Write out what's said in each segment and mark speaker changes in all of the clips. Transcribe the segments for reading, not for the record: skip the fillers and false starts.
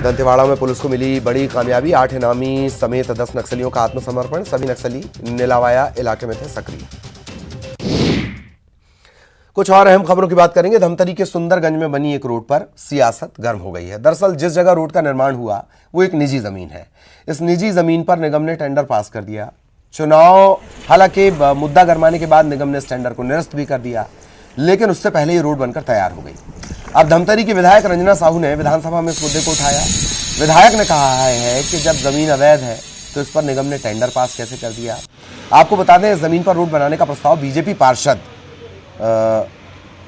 Speaker 1: दंतेवाड़ा में पुलिस को मिली बड़ी कामयाबी। 8 इनामी समेत 10 नक्सलियों का आत्मसमर्पण। सभी नक्सली नीलावाया इलाके में थे सक्रिय। कुछ और अहम खबरों की बात करेंगे। धमतरी के सुंदरगंज में बनी एक रोड पर सियासत गर्म हो गई है। दरअसल जिस जगह रोड का निर्माण हुआ वो एक निजी जमीन है। इस निजी जमीन पर निगम ने टेंडर पास कर दिया। चुनाव हालांकि मुद्दा गरमाने के बाद निगम ने इस टेंडर को निरस्त भी कर दिया, लेकिन उससे पहले ये रोड बनकर तैयार हो गई। अब धमतरी की विधायक रंजना साहू ने विधानसभा में इस मुद्दे को उठाया। विधायक ने कहा है कि जब जमीन अवैध है तो इस पर निगम ने टेंडर पास कैसे कर दिया। आपको बता दें, इस जमीन पर रोड बनाने का प्रस्ताव बीजेपी पार्षद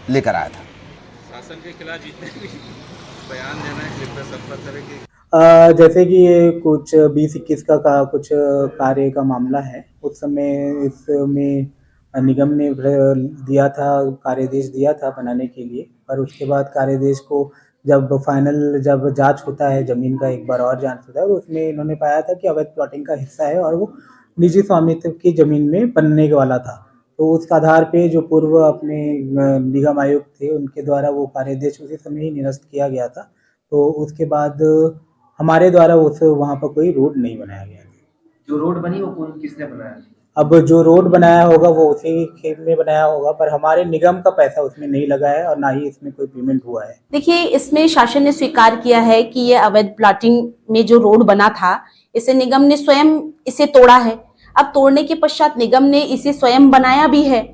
Speaker 1: लेकर आया था।
Speaker 2: शासन के खिलाफ जितने भी बयान देना है कृपया संपर्क करें।
Speaker 3: जैसे कि ये कुछ 20-21 का कुछ कार्य का मामला है। उस समय इसमें निगम ने दिया था, कार्यदेश दिया था बनाने के लिए, पर उसके बाद कार्यदेश को जब फाइनल जांच होता है, जमीन का एक बार और जांच होता है, तो उसमें इन्होंने पाया था कि अवैध प्लॉटिंग का हिस्सा है और वो निजी स्वामित्व की जमीन में बनने वाला था। तो उसके आधार पे जो पूर्व अपने निगम आयुक्त थे उनके द्वारा वो कार्यदेश उसी समय ही निरस्त किया गया था। तो उसके बाद हमारे द्वारा वहाँ पर कोई रोड नहीं बनाया गया।
Speaker 4: जो रोड बनी वो किसने बनाया?
Speaker 3: अब जो रोड बनाया होगा वो उसी खेत में बनाया होगा, पर हमारे निगम का पैसा उसमें नहीं लगा है और ना ही इसमें कोई पेमेंट हुआ है।
Speaker 5: देखिए, इसमें शासन ने स्वीकार किया है कि ये अवैध प्लॉटिंग में जो रोड बना था इसे निगम ने स्वयं इसे तोड़ा है। अब तोड़ने के पश्चात निगम ने इसे स्वयं बनाया भी है।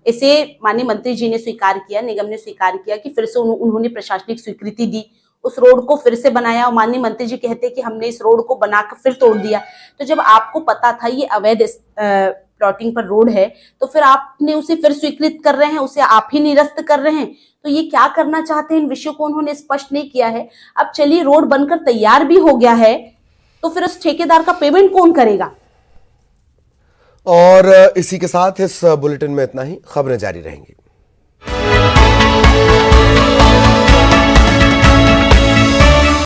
Speaker 5: इसे माननीय मंत्री जी ने स्वीकार किया, निगम ने स्वीकार किया कि फिर से उन्होंने प्रशासनिक स्वीकृति दी, उस रोड को फिर से बनाया। और माननीय मंत्री जी कहते कि हमने इस रोड को बनाकर फिर तोड़ दिया। तो जब आपको पता था ये अवैध प्लॉटिंग पर रोड है तो फिर आपने उसे फिर स्वीकृत कर रहे हैं, उसे आप ही निरस्त कर रहे हैं। तो ये क्या करना चाहते हैं, इन विषयों को उन्होंने स्पष्ट नहीं किया है। अब चलिए, रोड बनकर तैयार भी हो गया है तो फिर उस ठेकेदार का पेमेंट कौन करेगा।
Speaker 1: और इसी के साथ इस बुलेटिन में इतना ही। खबरें जारी रहेंगी।